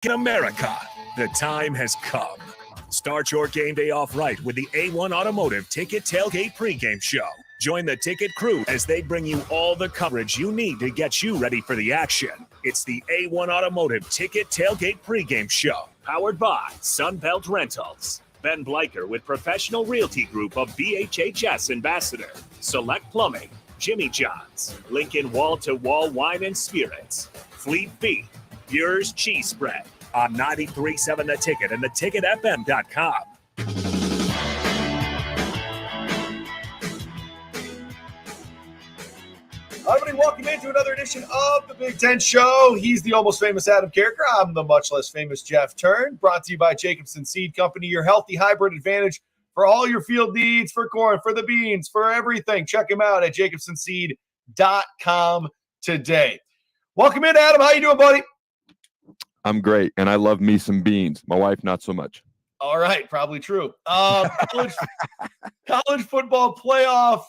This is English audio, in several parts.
In America, the time has come. Start your game day off right with the A1 Automotive Ticket Tailgate pregame show. Join the ticket crew as they bring you all the coverage you need to get you ready for the action. It's the A1 Automotive Ticket Tailgate pregame show, powered by Sunbelt Rentals. Ben Bleicher with Professional Realty Group of BHHS Ambassador, Select Plumbing, Jimmy John's, Lincoln Wall-to-Wall Wine and Spirits, Fleet Feet, Bure's Cheese Spread on 93.7 The Ticket and theticketfm.com. Hi, everybody, welcome into another edition of the Big Ten Show. He's the almost famous Adam Carriker. I'm the much less famous Jeff Thurn. Brought to you by Jacobson Seed Company, your healthy hybrid advantage for all your field needs, for corn, for the beans, for everything. Check him out at jacobsonseed.com today. Welcome in, Adam. How you doing, buddy? I'm great, and I love me some beans. My wife, not so much. All right, probably true. College football playoff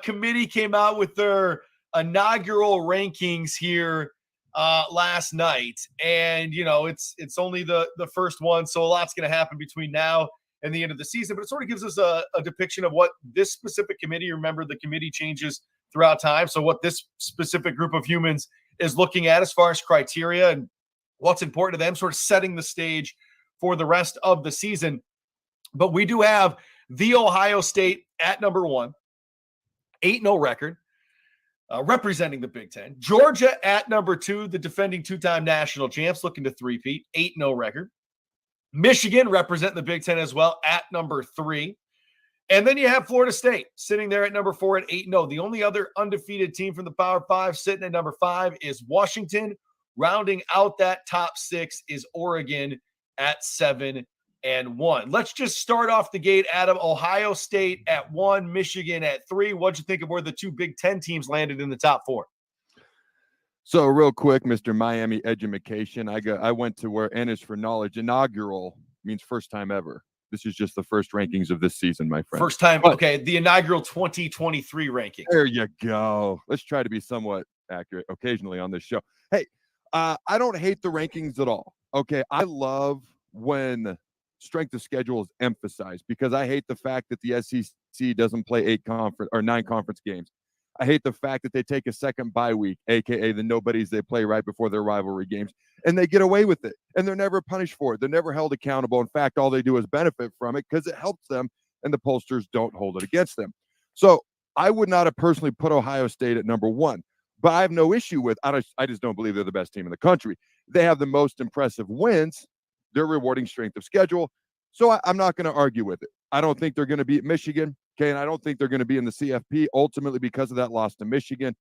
committee came out with their inaugural rankings here last night, and it's only the first one, so a lot's going to happen between now and the end of the season. But it sort of gives us a depiction of what this specific committee. Remember, the committee changes throughout time, so what this specific group of humans is looking at as far as criteria and what's important to them, sort of setting the stage for the rest of the season. But we do have the Ohio State at number 1, 8-0 record, representing the Big Ten. Georgia at number 2, the defending two-time national champs, looking to three-peat, 8-0 record. Michigan representing the Big Ten as well at number 3. And then you have Florida State sitting there at number 4 at 8-0. The only other undefeated team from the Power 5 sitting at number 5 is Washington. Rounding out that top 6 is Oregon at 7-1. Let's just start off the gate, Adam. Ohio State at 1, Michigan at 3. What'd you think of where the two Big Ten teams landed in the top 4? So real quick, Mr. Miami Education, I went to where N is for knowledge. Inaugural means first time ever. This is just the first rankings of this season, my friend. First time, okay, the inaugural 2023 ranking. There you go. Let's try to be somewhat accurate occasionally on this show. Hey, I don't hate the rankings at all. Okay, I love when strength of schedule is emphasized because I hate the fact that the SEC doesn't play 9 conference games. I hate the fact that they take a second bye week, aka the nobodies they play right before their rivalry games, and they get away with it, and they're never punished for it. They're never held accountable. In fact, all they do is benefit from it because it helps them, and the pollsters don't hold it against them. So I would not have personally put Ohio State at number 1. But I have no issue with I just don't believe they're the best team in the country. They have the most impressive wins. They're rewarding strength of schedule. So I'm not going to argue with it. I don't think they're going to beat Michigan. Okay, and I don't think they're going to be in the CFP ultimately because of that loss to Michigan.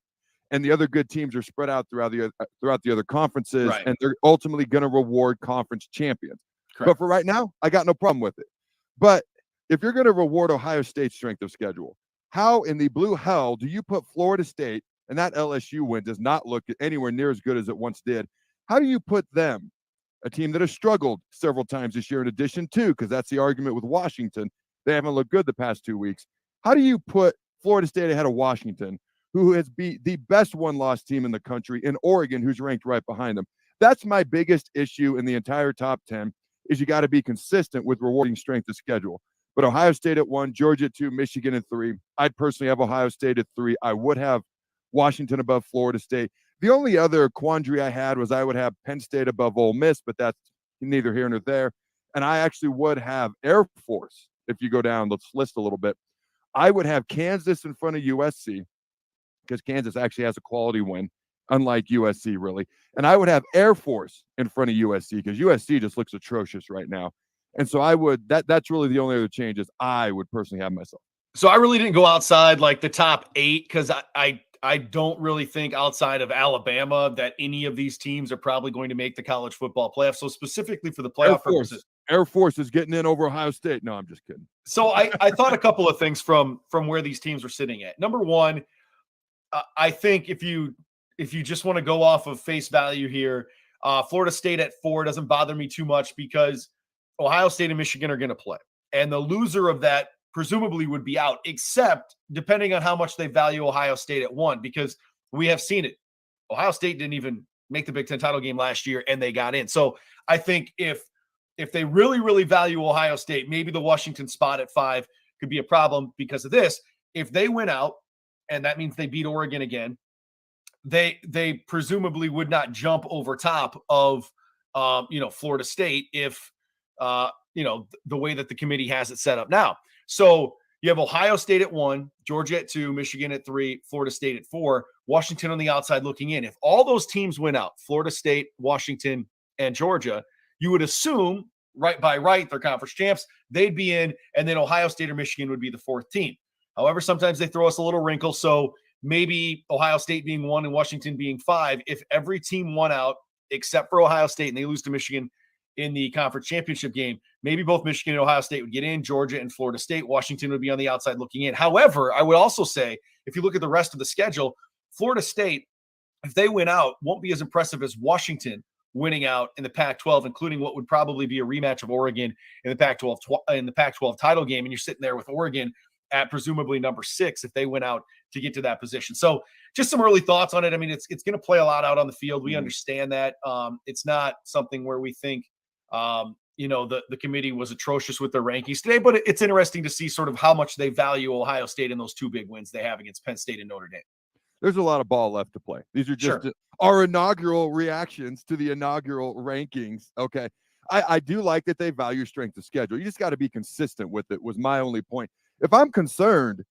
And the other good teams are spread out throughout the other conferences, right, and they're ultimately going to reward conference champions. Correct. But for right now, I got no problem with it. But if you're going to reward Ohio State's strength of schedule, how in the blue hell do you put Florida State? And that LSU win does not look anywhere near as good as it once did. How do you put them, a team that has struggled several times this year in addition to, because that's the argument with Washington, they haven't looked good the past 2 weeks. How do you put Florida State ahead of Washington, who has beat the best one-loss team in the country, in Oregon, who's ranked right behind them? That's my biggest issue in the entire top 10, is you got to be consistent with rewarding strength of schedule. But Ohio State at 1, Georgia at 2, Michigan at 3. I'd personally have Ohio State at 3. I would have Washington above Florida State. The only other quandary I had was I would have Penn State above Ole Miss, but that's neither here nor there. And I actually would have Air Force. If you go down, let's list a little bit. I would have Kansas in front of USC because Kansas actually has a quality win, unlike USC really. And I would have Air Force in front of USC because USC just looks atrocious right now. And so I would, that's really the only other changes I would personally have myself. So I really didn't go outside like the top 8 because I don't really think outside of Alabama that any of these teams are probably going to make the college football playoff. So specifically for the playoff purposes, Air Force is getting in over Ohio State. No, I'm just kidding. So I thought a couple of things from where these teams are sitting at. Number one, I think if you just want to go off of face value here, Florida State at 4 doesn't bother me too much because Ohio State and Michigan are going to play. And the loser of that presumably would be out, except depending on how much they value Ohio State at 1, because we have seen it. Ohio State didn't even make the Big Ten title game last year, and they got in. So I think if they really, really value Ohio State, maybe the Washington spot at 5 could be a problem because of this. If they win out, and that means they beat Oregon again, they presumably would not jump over top of Florida State if the way that the committee has it set up now. So you have Ohio State at 1, Georgia at 2, Michigan at 3, Florida State at 4, Washington on the outside looking in. If all those teams win out, Florida State, Washington, and Georgia, you would assume they're conference champs, they'd be in, and then Ohio State or Michigan would be the 4th team. However, sometimes they throw us a little wrinkle. So maybe Ohio State being 1 and Washington being 5, if every team won out except for Ohio State and they lose to Michigan in the conference championship game, maybe both Michigan and Ohio State would get in, Georgia and Florida State, Washington would be on the outside looking in. However, I would also say, if you look at the rest of the schedule, Florida State, if they win out, won't be as impressive as Washington winning out in the Pac-12, including what would probably be a rematch of Oregon in the Pac-12 title game. And you're sitting there with Oregon at presumably number 6 if they went out to get to that position. So just some early thoughts on it. I mean, it's going to play a lot out on the field. We understand that. It's not something where we think, the committee was atrocious with their rankings today, but it's interesting to see sort of how much they value Ohio State in those 2 big wins they have against Penn State and Notre Dame. There's a lot of ball left to play. These are just our inaugural reactions to the inaugural rankings. Okay. I do like that they value strength of schedule. You just got to be consistent with it, was my only point. If I'm concerned,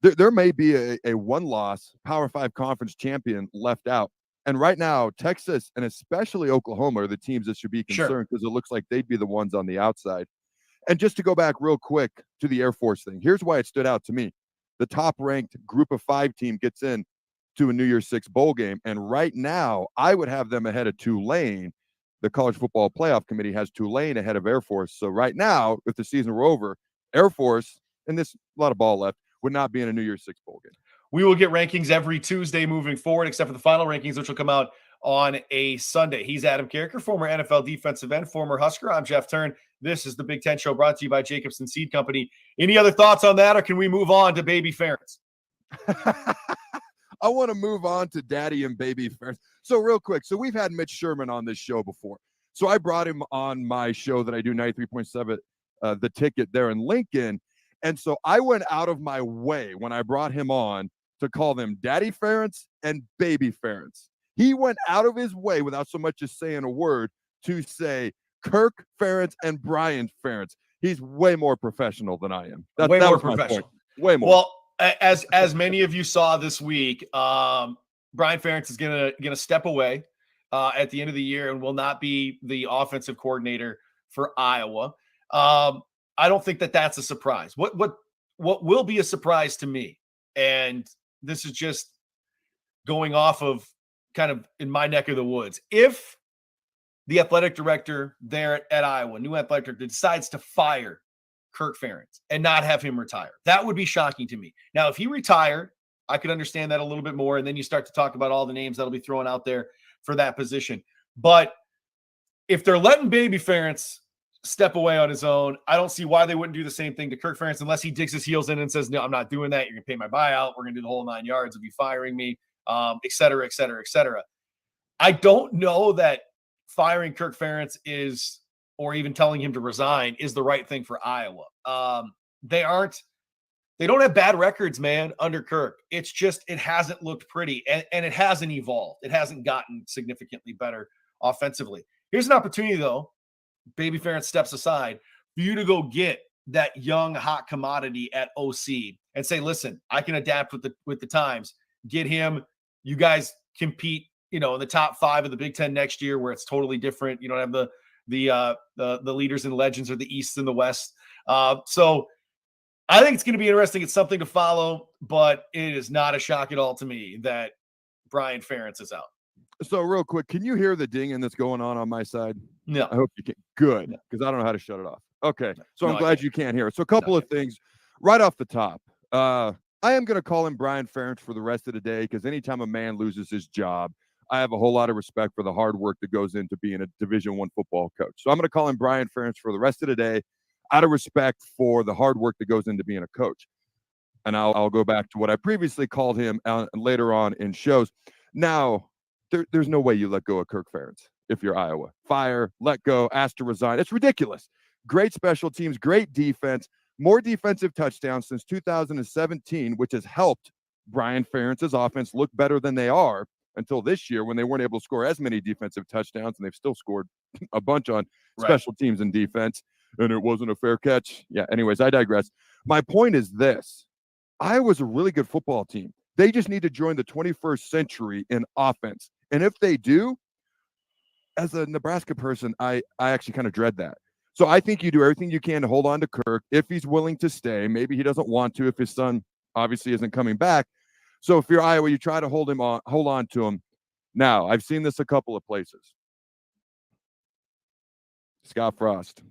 there may be a 1-loss Power 5 conference champion left out. And right now, Texas and especially Oklahoma are the teams that should be concerned because it looks like they'd be the ones on the outside. And just to go back real quick to the Air Force thing, here's why it stood out to me. The top-ranked Group of 5 team gets in to a New Year's 6 bowl game. And right now, I would have them ahead of Tulane. The College Football Playoff Committee has Tulane ahead of Air Force. So right now, if the season were over, Air Force, and there's a lot of ball left, would not be in a New Year's 6 bowl game. We will get rankings every Tuesday moving forward, except for the final rankings, which will come out on a Sunday. He's Adam Carriker, former NFL defensive end, former Husker. I'm Jeff Thurn. This is the Big Ten Show brought to you by Jacobson Seed Company. Any other thoughts on that, or can we move on to Baby Ferentz? I want to move on to Daddy and Baby Ferentz. So real quick, so we've had Mitch Sherman on this show before. So I brought him on my show that I do 93.7, The Ticket there in Lincoln. And so I went out of my way when I brought him on to call them Daddy Ferentz and Baby Ferentz. He went out of his way without so much as saying a word to say Kirk Ferentz and Brian Ferentz. He's way more professional than I am. Way more professional. Way more. Well, as many of you saw this week, Brian Ferentz is gonna step away at the end of the year and will not be the offensive coordinator for Iowa. I don't think that that's a surprise. What will be a surprise to me, and this is just going off of kind of in my neck of the woods, if the athletic director there at Iowa, new athletic director, decides to fire Kirk Ferentz and not have him retire, that would be shocking to me. Now, if he retired, I could understand that a little bit more, and then you start to talk about all the names that'll be thrown out there for that position. But if they're letting Baby Ferentz step away on his own, I don't see why they wouldn't do the same thing to Kirk Ferentz unless he digs his heels in and says, no, I'm not doing that. You're going to pay my buyout. We're going to do the whole 9 yards of you firing me, et cetera, et cetera, et cetera. I don't know that firing Kirk Ferentz is, or even telling him to resign, is the right thing for Iowa. They don't have bad records, man, under Kirk. It's just, it hasn't looked pretty, and it hasn't evolved. It hasn't gotten significantly better offensively. Here's an opportunity, though. Baby Ferentz steps aside for you to go get that young hot commodity at OC and say, listen, I can adapt with the times. Get him. You guys compete, in the top 5 of the Big Ten next year, where it's totally different. You don't have the leaders and legends or the East and the West. So I think it's going to be interesting. It's something to follow, but it is not a shock at all to me that Brian Ferentz is out. So real quick, can you hear the dinging that's going on my side? No. I hope you can. Good, because I don't know how to shut it off. Okay, so I'm glad you can't hear it. So a couple of things right off the top. I am going to call him Brian Ferentz for the rest of the day, because anytime a man loses his job, I have a whole lot of respect for the hard work that goes into being a Division I football coach. So I'm going to call him Brian Ferentz for the rest of the day, out of respect for the hard work that goes into being a coach. And I'll go back to what I previously called him later on in shows. Now, there's no way you let go of Kirk Ferentz if you're Iowa. Fire, let go, ask to resign. It's ridiculous. Great special teams, great defense, more defensive touchdowns since 2017, which has helped Brian Ferentz's offense look better than they are until this year when they weren't able to score as many defensive touchdowns, and they've still scored a bunch on special teams and defense, and it wasn't a fair catch. Yeah, anyways, I digress. My point is this. Iowa's a really good football team. They just need to join the 21st century in offense. And if they do, as a Nebraska person, I actually kind of dread that. So I think you do everything you can to hold on to Kirk if he's willing to stay. Maybe he doesn't want to if his son obviously isn't coming back. So if you're Iowa, you try to hold on to him. Now, I've seen this a couple of places. Scott Frost.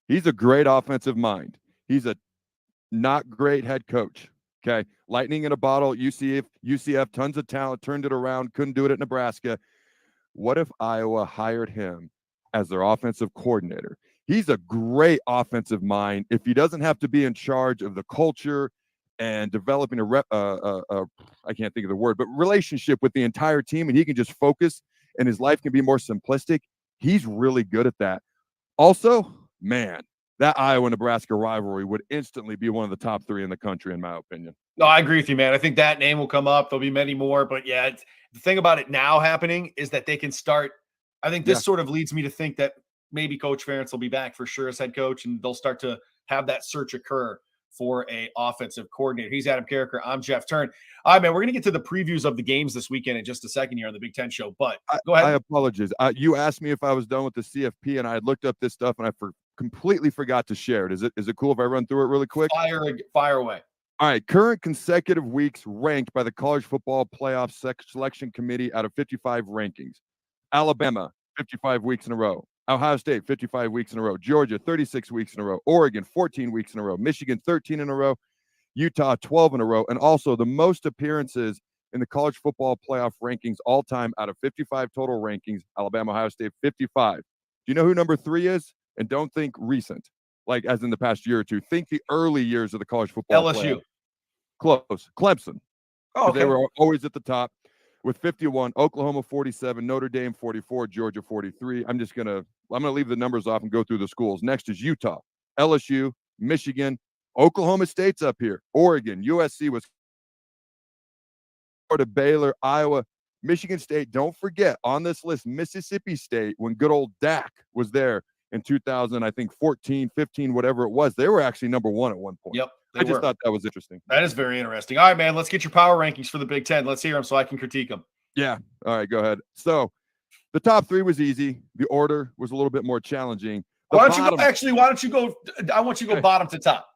He's a great offensive mind. He's a not great head coach. Okay. Lightning in a bottle, UCF, tons of talent, turned it around, couldn't do it at Nebraska. What if Iowa hired him as their offensive coordinator? He's a great offensive mind. If he doesn't have to be in charge of the culture and developing I can't think of the word, but relationship with the entire team, and he can just focus and his life can be more simplistic, he's really good at that. Also, man, that Iowa-Nebraska rivalry would instantly be one of the top 3 in the country, in my opinion. No, I agree with you, man. I think that name will come up. There'll be many more. But, yeah, the thing about it now happening is that they can start – I think this sort of leads me to think that maybe Coach Ferentz will be back for sure as head coach, and they'll start to have that search occur for a offensive coordinator. He's Adam Carriker. I'm Jeff Thurn. All right, man, we're going to get to the previews of the games this weekend in just a second here on the Big Ten show. But go ahead. I apologize. You asked me if I was done with the CFP, and I had looked up this stuff, and I completely forgot to share it. Is it cool if I run through it really quick? Fire away. All right. Current consecutive weeks ranked by the College Football Playoff Selection Committee out of 55 rankings. Alabama, 55 weeks in a row. Ohio State, 55 weeks in a row. Georgia, 36 weeks in a row. Oregon, 14 weeks in a row. Michigan, 13 in a row. Utah, 12 in a row. And also the most appearances in the College Football Playoff rankings all time out of 55 total rankings. Alabama, Ohio State, 55. Do you know who number 3 is? And don't think recent, like as in the past year or two. Think the early years of the college football LSU. playoff. Close. Clemson. Oh, okay. They were always at the top with 51. Oklahoma, 47. Notre Dame, 44. Georgia, 43. I'm going to leave the numbers off and go through the schools. Next is Utah, LSU, Michigan, Oklahoma State's up here, Oregon, USC, was Baylor, Iowa, Michigan State. Don't forget on this list, Mississippi State, when good old Dak was there in 2000, I think 14, 15, whatever it was. They were actually number 1 at one point. Yep. I just thought that was interesting. That is very interesting. All right, man, let's get your power rankings for the Big Ten. Let's hear them so I can critique them. Yeah. All right, go ahead. So the top 3 was easy. The order was a little bit more challenging. Why don't you go I want you to go bottom to top.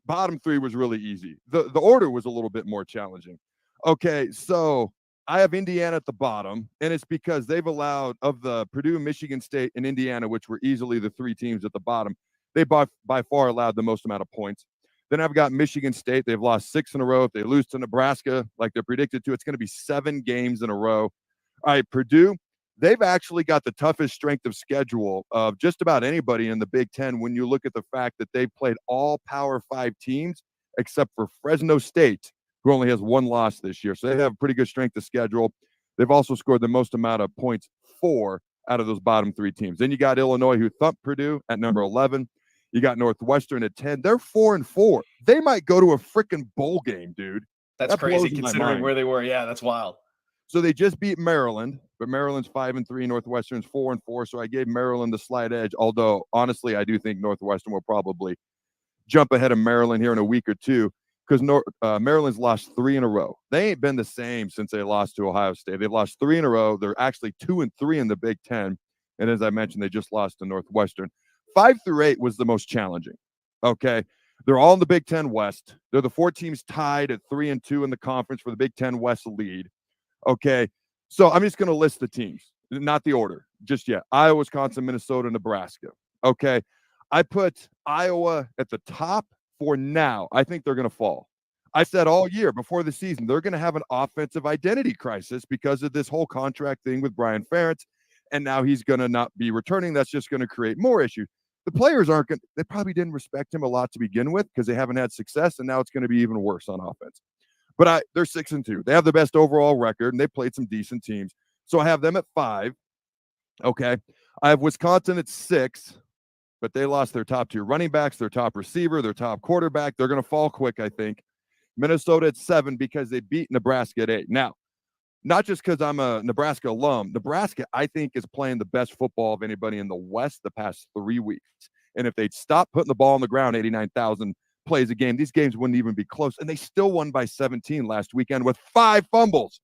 Bottom 3 was really easy. The order was a little bit more challenging. Okay, so I have Indiana at the bottom, and it's because they've allowed, of the Purdue, Michigan State, and Indiana, which were easily the 3 teams at the bottom, they by far allowed the most amount of points. Then I've got Michigan State. They've lost 6 in a row. If they lose to Nebraska, like they're predicted to, it's going to be 7 games in a row. All right, Purdue, they've actually got the toughest strength of schedule of just about anybody in the Big Ten when you look at the fact that they've played all Power 5 teams except for Fresno State, who only has 1 loss this year. So they have a pretty good strength of schedule. They've also scored the most amount of points, 4 out of those bottom 3 teams. Then you got Illinois, who thumped Purdue at number 11. You got Northwestern at 10. They're 4-4. They might go to a freaking bowl game, dude. That's crazy considering where they were. Yeah, that's wild. So they just beat Maryland, but Maryland's 5-3, Northwestern's 4-4. So I gave Maryland the slight edge. Although honestly, I do think Northwestern will probably jump ahead of Maryland here in a week or two, because Maryland's lost 3 in a row. They ain't been the same since they lost to Ohio State. They've lost 3 in a row. They're actually 2-3 in the Big Ten. And as I mentioned, they just lost to Northwestern. 5 through 8 was the most challenging. Okay. They're all in the Big Ten West. They're the 4 teams tied at 3-2 in the conference for the Big Ten West lead. Okay. So I'm just going to list the teams, not the order just yet. Iowa, Wisconsin, Minnesota, Nebraska. Okay. I put Iowa at the top for now. I think they're going to fall. I said all year before the season, they're going to have an offensive identity crisis because of this whole contract thing with Brian Ferentz. And now he's going to not be returning. That's just going to create more issues. The players they probably didn't respect him a lot to begin with because they haven't had success. And now it's going to be even worse on offense. But they're 6-2. They have the best overall record and they played some decent teams. So I have them at 5. Okay. I have Wisconsin at 6, but they lost their top 2 running backs, their top receiver, their top quarterback. They're going to fall quick, I think. Minnesota at 7 because they beat Nebraska at 8. Now, not just because I'm a Nebraska alum. Nebraska, I think, is playing the best football of anybody in the West the past 3 weeks. And if they'd stop putting the ball on the ground 89,000 plays a game, these games wouldn't even be close. And they still won by 17 last weekend with 5 fumbles.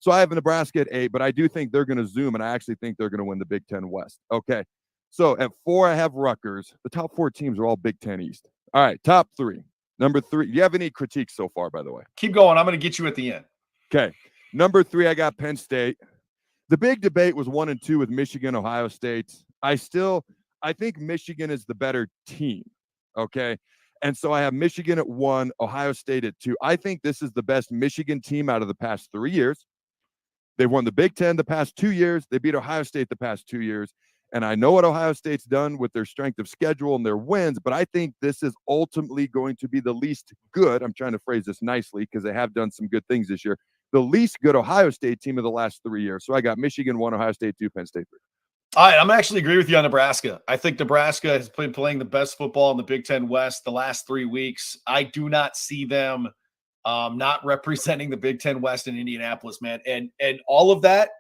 So I have Nebraska at 8, but I do think they're going to zoom, and I actually think they're going to win the Big Ten West. Okay. So at 4, I have Rutgers. The top 4 teams are all Big Ten East. All right, top 3. Number 3. Do you have any critiques so far, by the way? Keep going. I'm going to get you at the end. Okay. Number 3, I got Penn State. The big debate was 1 and 2 with Michigan, Ohio State. I think Michigan is the better team. Okay. And so I have Michigan at 1, Ohio State at 2. I think this is the best Michigan team out of the past 3 years. They've won the Big Ten the past 2 years. They beat Ohio State the past 2 years. And I know what Ohio State's done with their strength of schedule and their wins, but I think this is ultimately going to be the least good. I'm trying to phrase this nicely because they have done some good things this year. The least good Ohio State team of the last 3 years. So I got Michigan 1, Ohio State 2, Penn State 3. All right, I'm actually agree with you on Nebraska. I think Nebraska has been playing the best football in the Big Ten West the last 3 weeks. I do not see them not representing the Big Ten West in Indianapolis, man. And all of that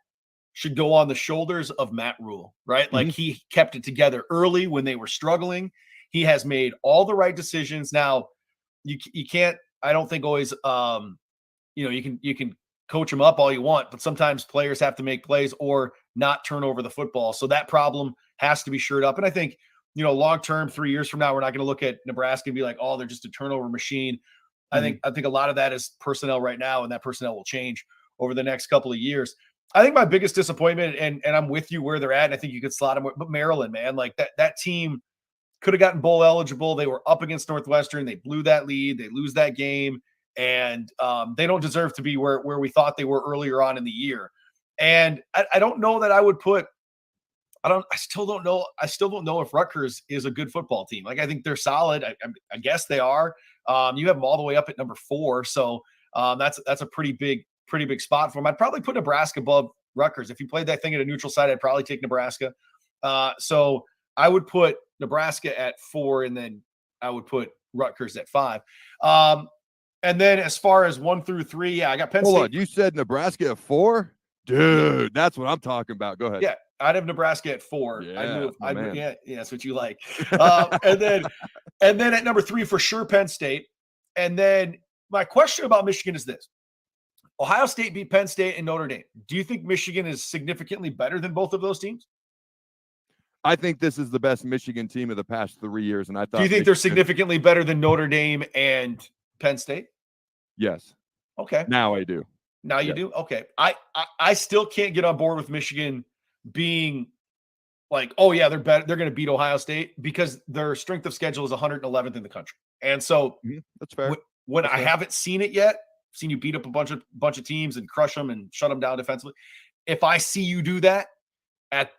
should go on the shoulders of Matt Rule, right? Like he kept it together early when they were struggling. He has made all the right decisions. Now, you can't, I don't think always, you can coach them up all you want, but sometimes players have to make plays or not turn over the football. So that problem has to be shored up. And I think, long-term, 3 years from now, we're not going to look at Nebraska and be like, oh, they're just a turnover machine. I think a lot of that is personnel right now, and that personnel will change over the next couple of years. I think my biggest disappointment, and I'm with you where they're at, and I think you could slot them, but Maryland, man, like that team could have gotten bowl eligible. They were up against Northwestern. They blew that lead. They lose that game, and they don't deserve to be where we thought they were earlier on in the year. And I don't know that I would put. I still don't know if Rutgers is a good football team. Like, I think they're solid. I guess they are. You have them all the way up at number 4, so that's a pretty big spot for them. I'd probably put Nebraska above Rutgers. If you played that thing at a neutral site, I'd probably take Nebraska. So I would put Nebraska at 4, and then I would put Rutgers at 5. And then as far as 1 through 3, yeah, I got Penn State. Hold on, you said Nebraska at 4? Dude, that's what I'm talking about. Go ahead. Yeah, I'd have Nebraska at 4. Yeah, Yeah, that's what you like. And then at number 3 for sure, Penn State. And then my question about Michigan is this: Ohio State beat Penn State and Notre Dame. Do you think Michigan is significantly better than both of those teams? I think this is the best Michigan team of the past 3 years, and I thought. Do you think they're significantly better than Notre Dame and Penn State? Yes. Okay. Now I do. Now you do? Okay. I still can't get on board with Michigan being like, oh yeah, they're better. They're going to beat Ohio State because their strength of schedule is 111th in the country. And so that's fair. When I haven't seen it yet, seen you beat up a bunch of teams and crush them and shut them down defensively. If I see you do that at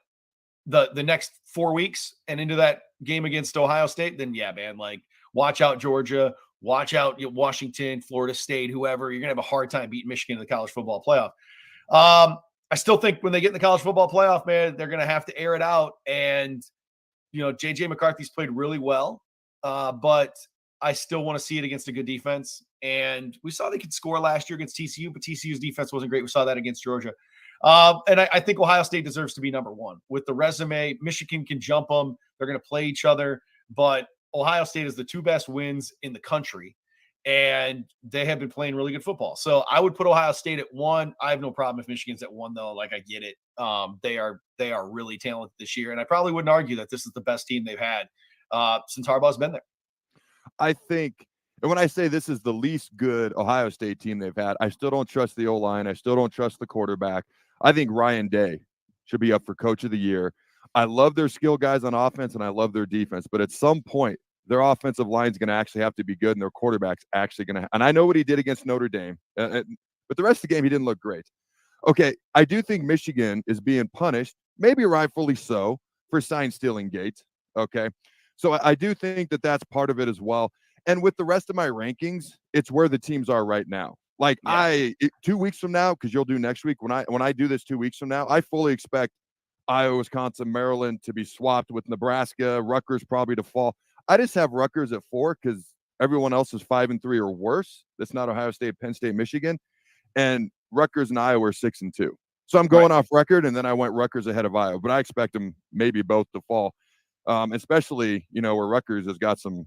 the next 4 weeks and into that game against Ohio State, then yeah, man, like watch out Georgia, watch out Washington, Florida State, whoever. You're going to have a hard time beating Michigan in the college football playoff. I still think when they get in the college football playoff, man, they're going to have to air it out. And, J.J. McCarthy's played really well, but I still want to see it against a good defense. And we saw they could score last year against TCU, but TCU's defense wasn't great. We saw that against Georgia. And I think Ohio State deserves to be number 1. With the resume, Michigan can jump them. They're going to play each other. But Ohio State is the 2 best wins in the country, and they have been playing really good football. So I would put Ohio State at 1. I have no problem if Michigan's at 1, though. Like, I get it. They are really talented this year, and I probably wouldn't argue that this is the best team they've had since Harbaugh's been there. I think, and when I say this is the least good Ohio State team they've had, I still don't trust the O-line. I still don't trust the quarterback. I think Ryan Day should be up for Coach of the Year. I love their skill guys on offense, and I love their defense. But at some point, their offensive line is going to actually have to be good, and their quarterback's actually going to. And I know what he did against Notre Dame, but the rest of the game, he didn't look great. Okay, I do think Michigan is being punished, maybe rightfully so, for sign-stealing Gates. Okay, so I do think that that's part of it as well. And with the rest of my rankings, it's where the teams are right now. Like 2 weeks from now, because you'll do next week. When I do this 2 weeks from now, I fully expect Iowa, Wisconsin, Maryland to be swapped with Nebraska, Rutgers probably to fall. I just have Rutgers at 4 because everyone else is 5-3 or worse. That's not Ohio State, Penn State, Michigan, and Rutgers and Iowa are 6-2. So I'm going off record, and then I went Rutgers ahead of Iowa, but I expect them maybe both to fall, especially where Rutgers has got some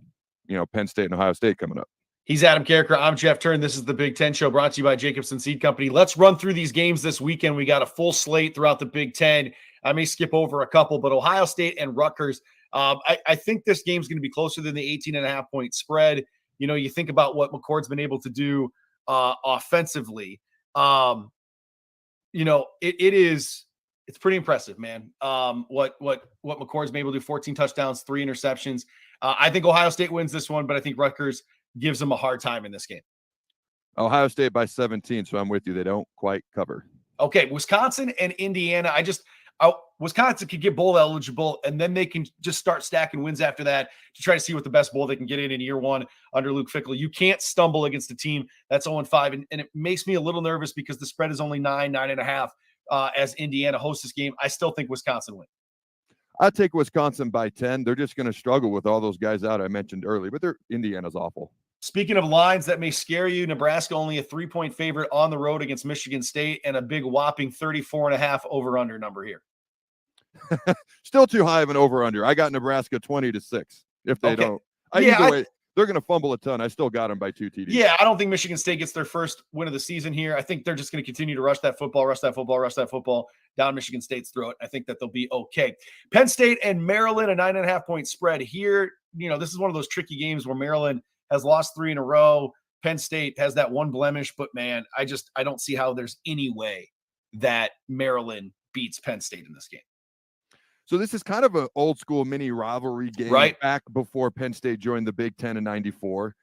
Penn State and Ohio State coming up. He's Adam Carriker. I'm Jeff Thurn. This is the Big Ten Show brought to you by Jacobson Seed Company. Let's run through these games this weekend. We got a full slate throughout the Big Ten. I may skip over a couple, but Ohio State and Rutgers, I think this game's going to be closer than the 18.5-point spread. You think about what McCord's been able to do offensively. It's pretty impressive, man. What McCord's been able to do, 14 touchdowns, 3 interceptions. I think Ohio State wins this one, but I think Rutgers gives them a hard time in this game. Ohio State by 17, so I'm with you. They don't quite cover. Okay, Wisconsin and Indiana. Wisconsin could get bowl eligible, and then they can just start stacking wins after that to try to see what the best bowl they can get in year one under Luke Fickell. You can't stumble against a team that's 0-5, and it makes me a little nervous because the spread is only 9.5 as Indiana hosts this game. I still think Wisconsin wins. I'd take Wisconsin by 10. They're just going to struggle with all those guys out I mentioned earlier, but Indiana's awful. Speaking of lines that may scare you, Nebraska only a 3-point favorite on the road against Michigan State and a big whopping 34.5 over-under number here. Still too high of an over-under. I got Nebraska 20-6 if they don't. Either way, they're going to fumble a ton. I still got them by 2 TDs. Yeah, I don't think Michigan State gets their first win of the season here. I think they're just going to continue to rush that football down Michigan State's throat. I think that they'll be okay. Penn State and Maryland, a 9.5-point spread here. This is one of those tricky games where Maryland has lost 3 in a row. Penn State has that one blemish, but man, I don't see how there's any way that Maryland beats Penn State in this game. So this is kind of an old school mini rivalry game back before Penn State joined the Big Ten in '94.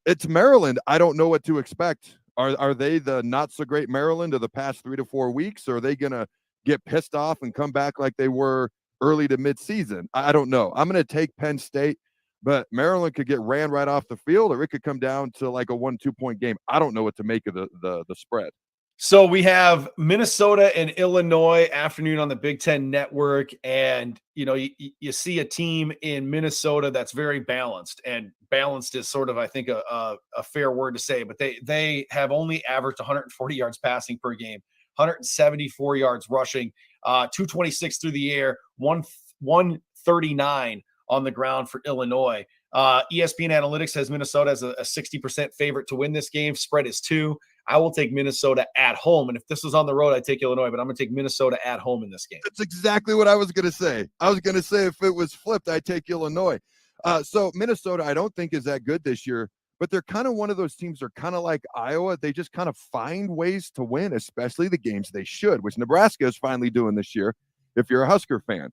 It's Maryland. I don't know what to expect. Are they the not so great Maryland of the past 3 to 4 weeks? Or are they going to get pissed off and come back like they were early to mid-season? I don't know. I'm going to take Penn State, but Maryland could get ran right off the field, or it could come down to like a 1-2 point game. I don't know what to make of the spread. So we have Minnesota and Illinois afternoon on the Big Ten Network. And, you see a team in Minnesota that's very balanced, and balanced is sort of, I think, a fair word to say, but they have only averaged 140 yards passing per game, 174 yards rushing, 226 through the air, 139 on the ground for Illinois. ESPN Analytics has Minnesota as a 60% favorite to win this game. Spread is 2. I will take Minnesota at home. And if this was on the road, I'd take Illinois, but I'm going to take Minnesota at home in this game. That's exactly what I was going to say. I was going to say if it was flipped, I'd take Illinois. So Minnesota, I don't think is that good this year, but they're kind of one of those teams. They're kind of like Iowa. They just kind of find ways to win, especially the games they should, which Nebraska is finally doing this year if you're a Husker fan.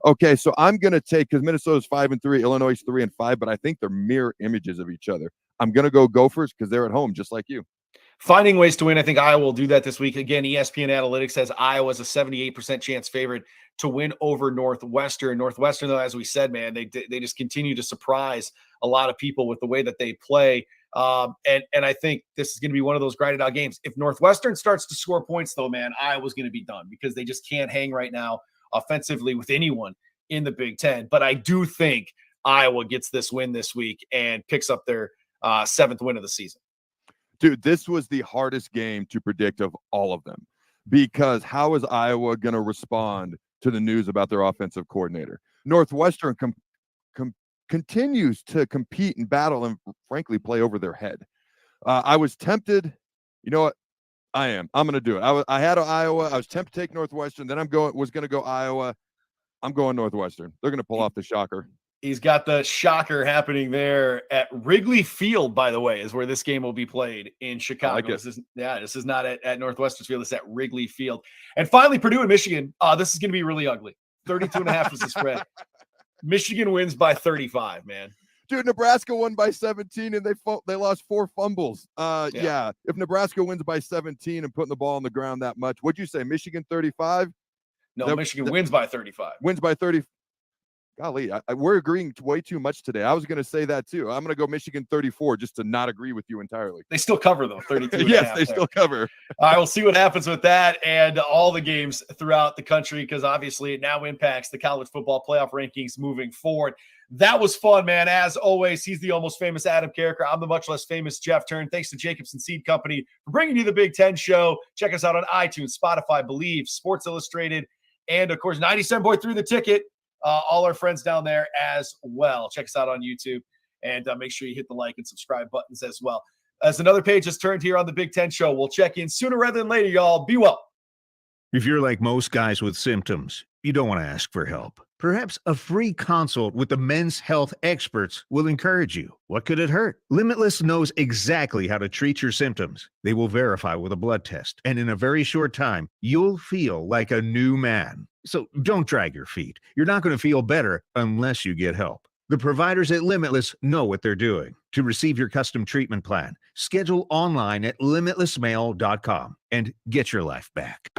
Okay, so I'm going to take, because Minnesota's 5-3, Illinois is 3-5, but I think they're mirror images of each other. I'm going to go Gophers because they're at home just like you. Finding ways to win. I think Iowa will do that this week. Again, ESPN Analytics has Iowa as a 78% chance favorite to win over Northwestern. Northwestern, though, as we said, man, they just continue to surprise a lot of people with the way that they play. And I think this is going to be one of those grinded out games. If Northwestern starts to score points, though, man, Iowa's going to be done because they just can't hang right now offensively with anyone in the Big Ten. But I do think Iowa gets this win this week and picks up their 7th win of the season. Dude, this was the hardest game to predict of all of them, because how is Iowa going to respond to the news about their offensive coordinator? Northwestern continues to compete and battle and, frankly, play over their head. I was tempted. You know what? I'm going to do it. I had Iowa. I was tempted to take Northwestern. Then was going to go Iowa. I'm going Northwestern. They're going to pull off the shocker. He's got the shocker happening there at Wrigley Field, by the way, is where this game will be played in Chicago. Like this is not at Northwestern Field. It's at Wrigley Field. And finally, Purdue and Michigan. This is going to be really ugly. 32.5 is the spread. Michigan wins by 35, man. Dude, Nebraska won by 17, and they lost 4 fumbles. Yeah. If Nebraska wins by 17 and putting the ball on the ground that much, what'd you say, Michigan 35? No, Michigan wins by 35. Wins by 30. Golly, we're agreeing way too much today. I was going to say that too. I'm going to go Michigan 34 just to not agree with you entirely. They still cover, though, 32. Yes, they still cover. All right, we'll see what happens with that and all the games throughout the country, because obviously it now impacts the college football playoff rankings moving forward. That was fun, man. As always, he's the almost famous Adam Carriker. I'm the much less famous Jeff Thurn. Thanks to Jacobson Seed Company for bringing you the Big Ten Show. Check us out on iTunes, Spotify, Believe, Sports Illustrated, and, of course, 97.3 The Ticket. All our friends down there as well. Check us out on YouTube, and make sure you hit the like and subscribe buttons as well. As another page is turned here on the Big Ten Show, we'll check in sooner rather than later, y'all. Be well. If you're like most guys with symptoms, you don't want to ask for help. Perhaps a free consult with the men's health experts will encourage you. What could it hurt? Limitless knows exactly how to treat your symptoms. They will verify with a blood test, and in a very short time, you'll feel like a new man. So don't drag your feet. You're not going to feel better unless you get help. The providers at Limitless know what they're doing. To receive your custom treatment plan, schedule online at limitlessmail.com and get your life back.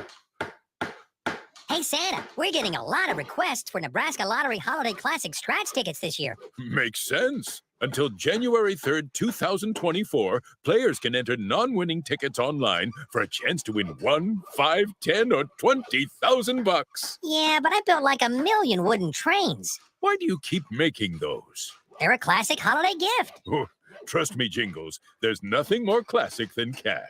Hey, Santa, we're getting a lot of requests for Nebraska Lottery Holiday Classic scratch tickets this year. Makes sense. Until January 3rd, 2024, players can enter non-winning tickets online for a chance to win 1, 5, 10, or 20,000 bucks. Yeah, but I built like 1 million wooden trains. Why do you keep making those? They're a classic holiday gift. Oh, trust me, Jingles, there's nothing more classic than cash.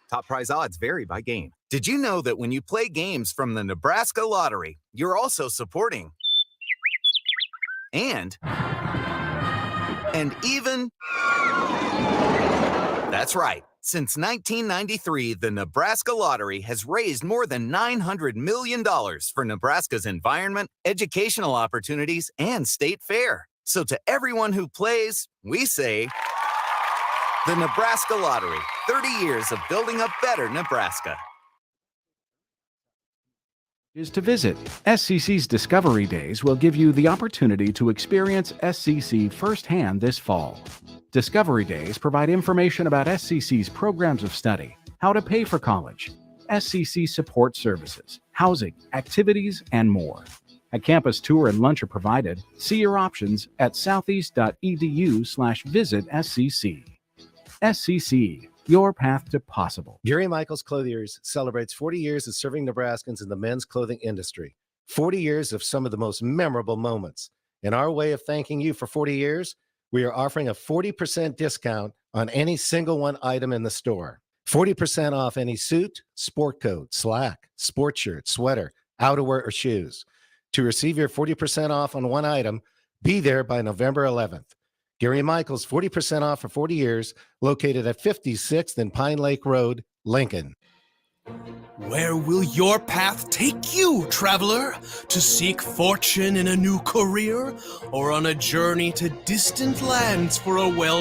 Top prize odds vary by game. Did you know that when you play games from the Nebraska Lottery, you're also supporting and even... That's right. Since 1993, the Nebraska Lottery has raised more than $900 million for Nebraska's environment, educational opportunities, and state fair. So to everyone who plays, we say... The Nebraska Lottery, 30 years of building a better Nebraska. Is to visit. SCC's Discovery Days will give you the opportunity to experience SCC firsthand this fall. Discovery Days provide information about SCC's programs of study, how to pay for college, SCC support services, housing, activities, and more. A campus tour and lunch are provided. See your options at southeast.edu/visit SCC. SCC, your path to possible. Gary Michaels Clothiers celebrates 40 years of serving Nebraskans in the men's clothing industry. 40 years of some of the most memorable moments. In our way of thanking you for 40 years, we are offering a 40% discount on any single one item in the store. 40% off any suit, sport coat, slack, sports shirt, sweater, outerwear, or shoes. To receive your 40% off on one item, be there by November 11th. Gary Michaels, 40% off for 40 years, located at 56th and Pine Lake Road, Lincoln. Where will your path take you, traveler? To seek fortune in a new career, or on a journey to distant lands for a well